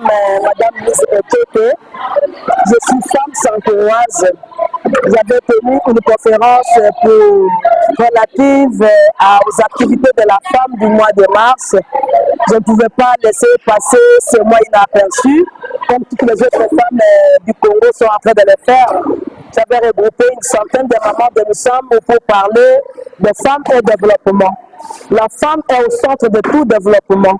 Madame Lise Ekeke. Je suis femme santéroise. J'avais tenu une conférence relative aux activités de la femme du mois de mars. Je ne pouvais pas laisser passer ce mois inaperçu, comme toutes les autres femmes du Congo sont en train de le faire. J'avais regroupé une centaine de mamans de nous pour parler de femmes au développement. La femme est au centre de tout développement.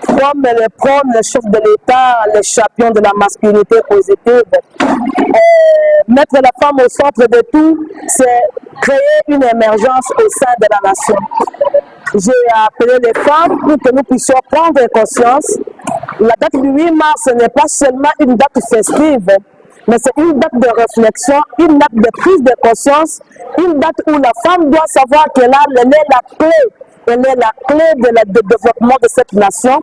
Comme le prône le chef de l'État, le champion de la masculinité positive, mettre la femme au centre de tout, c'est créer une émergence au sein de la nation. J'ai appelé les femmes pour que nous puissions prendre conscience. La date du 8 mars n'est pas seulement une date festive, mais c'est une date de réflexion, une date de prise de conscience, une date où la femme doit savoir qu'elle est la clé. Elle est la clé de développement de cette nation.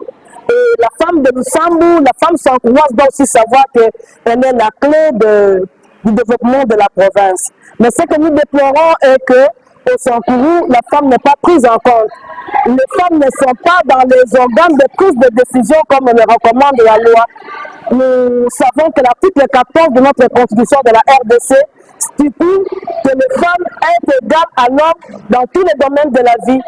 Et la femme de Lusambou, la femme sankouraise doit aussi savoir qu'elle est la clé du développement de la province. Mais ce que nous déplorons est que au Sankourou, la femme n'est pas prise en compte. Les femmes ne sont pas dans les organes de prise de décision comme le recommande la loi. Nous savons que l'article 14 de notre constitution de la RDC stipule que les femmes sont égales à l'homme dans tous les domaines de la vie.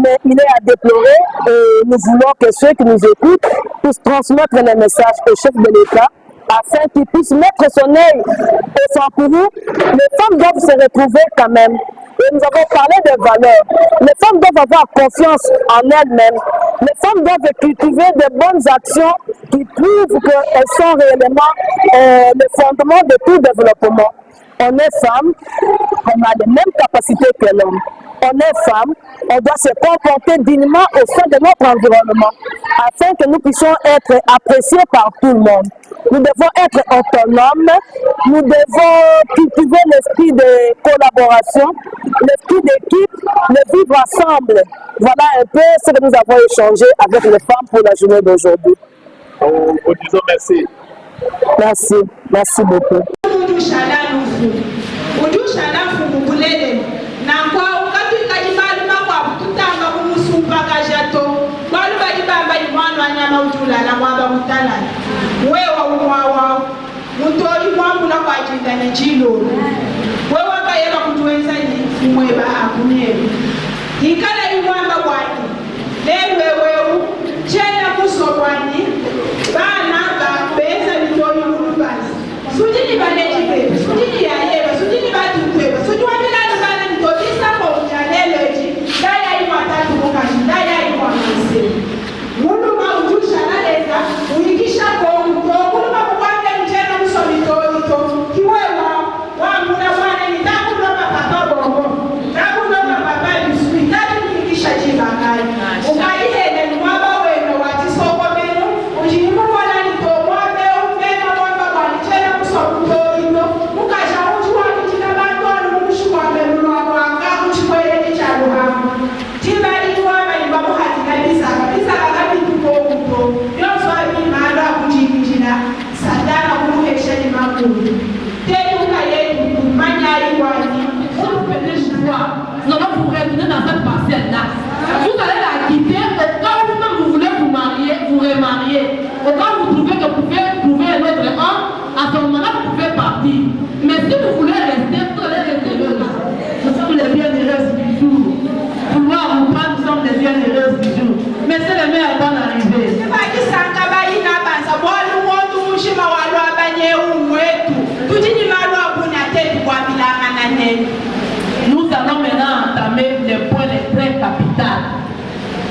Mais il est à déplorer et nous voulons que ceux qui nous écoutent puissent transmettre les messages au chef de l'État afin qu'il puisse mettre son œil au Sankourou. Les femmes doivent se retrouver quand même. Et nous avons parlé des valeurs. Les femmes doivent avoir confiance en elles-mêmes. Les femmes doivent cultiver de bonnes actions qui prouvent qu'elles sont réellement le fondement de tout développement. On est femme, on a les mêmes capacités que l'homme. On est femme, on doit se comporter dignement au sein de notre environnement afin que nous puissions être appréciés par tout le monde. Nous devons être autonomes, nous devons cultiver l'esprit de collaboration, l'esprit d'équipe, le vivre ensemble. Voilà un peu ce que nous avons échangé avec les femmes pour la journée d'aujourd'hui. Nous disons merci. Merci, merci beaucoup. Wewa umwawa mutoli mwangu na kwa jindani jilo wewa kayela kutuweza ni mweba akunewe ikala imwamba kwani lewe wewu chena kuso kwani bana beza mitoli mulubazi sujini baneji bebe sujini ya yewe sujini batu kweba sujini wamilani bana mitolisa kwa ujaneleji daya ima tatu mukashi daya ima mase mulu maujusha naleza uikisha kwa quand vous trouvez que vous pouvez trouver un autre homme, à ce moment-là, vous pouvez partir. Mais si vous voulez rester, vous allez rester heureux. Nous sommes les bienheureuses du jour. Vouloir ou pas, nous sommes les bienheureuses du jour. Mais c'est le meilleur bonne arrivée. Nous allons maintenant entamer les points les très capitaux.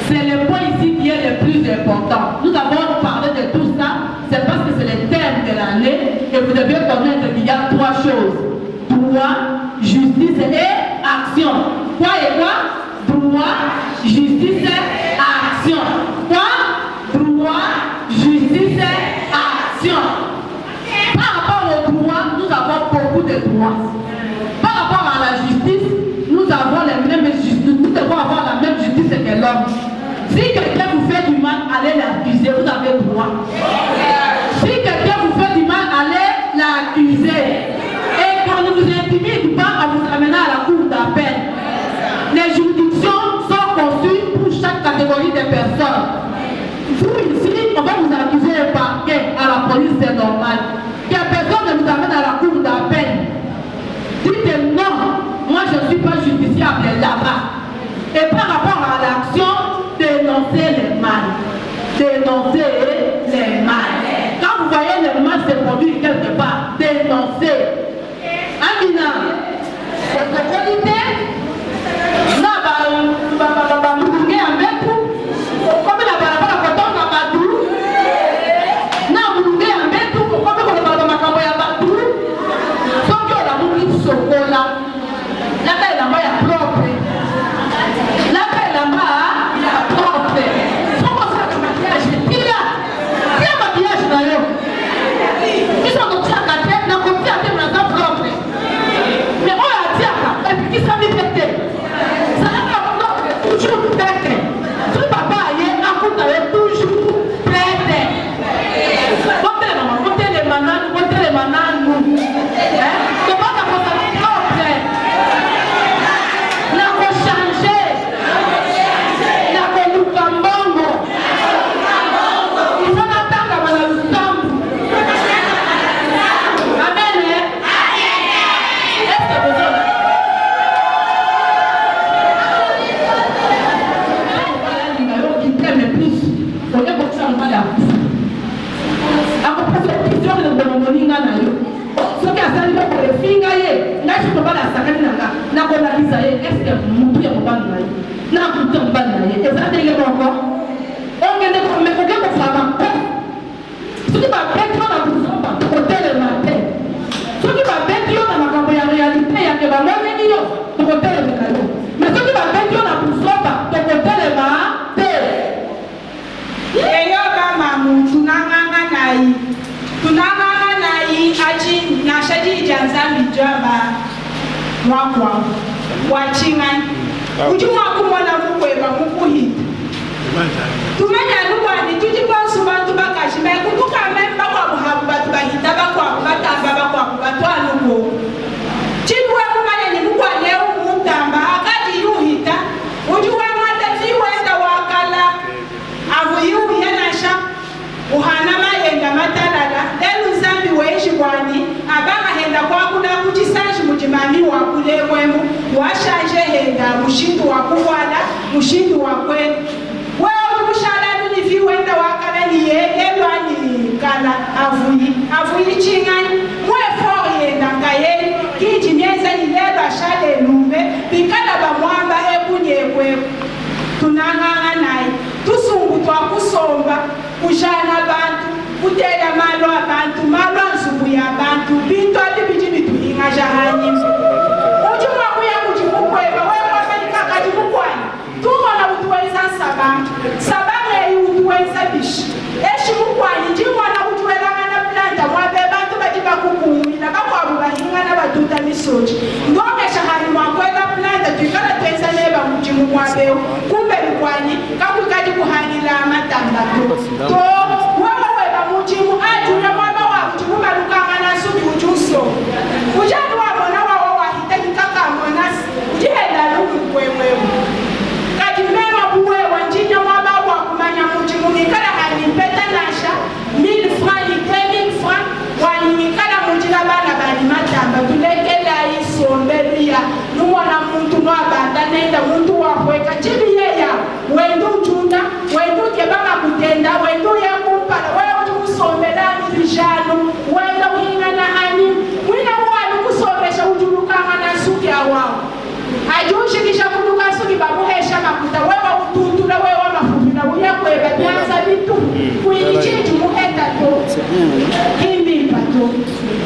C'est le point ici qui est le plus important. Nous avons parlé de tout ça, c'est parce que c'est le thème de l'année et vous devez connaître qu'il y a trois choses. Droit, justice et action. Quoi et quoi? Droit, justice et action. Quoi? Droit, justice et action. Par rapport au droit, nous avons beaucoup de droits. Par rapport à la justice, nous avons les mêmes justices. Nous devons avoir la même justice que l'homme. Si quelqu'un vous fait du mal, allez l'accuser, vous avez le droit. Si quelqu'un vous fait du mal, allez l'accuser. Et quand ne vous intimide pas en vous amenant à la cour d'appel. Les juridictions sont conçues pour chaque catégorie de personnes. Vous ici, on va vous accuser au parquet, à produire quelque part, dénoncer. Amina, votre qualité,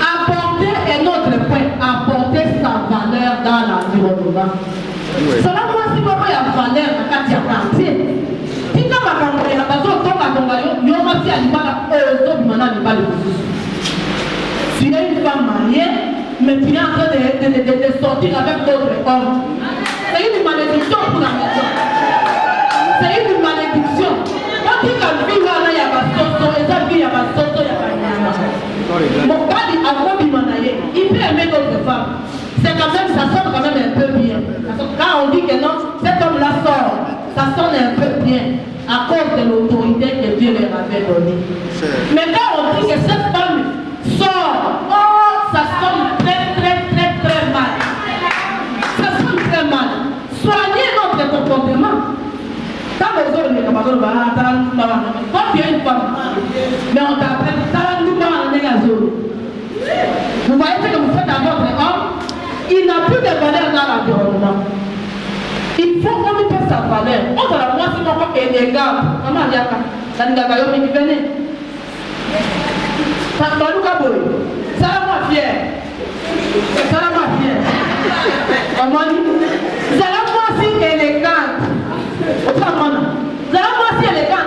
apporter un autre point, apporter sa valeur dans l'environnement. Cela moi si vous avez la valeur dans le quartier. Si vous avez la valeur tu es une femme mariée, mais tu es en train de sortir avec d'autres hommes. C'est une malédiction pour la maison. C'est une malédiction. Quand tu as vu là, il y a ma soso, et ça il y a ma soso, il y a ma nyama. Mon gars dit avant de m'anayer, il peut aimer d'autres femmes. C'est quand même, ça sonne quand même un peu bien. Quand on dit que non, cet homme-là sort, ça sonne un peu bien à cause de l'autorité que Dieu leur avait donnée. Mais quand on dit que cette femme sort, oh, ça sonne très mal. Ça sonne très mal. Soignez notre comportement. Quand les autres ne quand tu es une femme, mais on t'appelle, ça nous parle de la zone. Vous voyez ce que vous faites à votre homme, il n'a plus de valeur dans l'environnement. Il faut qu'on lui fasse sa valeur. On va la voir si on peut élégant. Maman, il y a ça n'a pas eu de venir. Ça va nous caboyer. Ça va moi fier. Ça va moi fier. Maman dit, ça va moi si élégante. Autrement, ça va moi si élégante.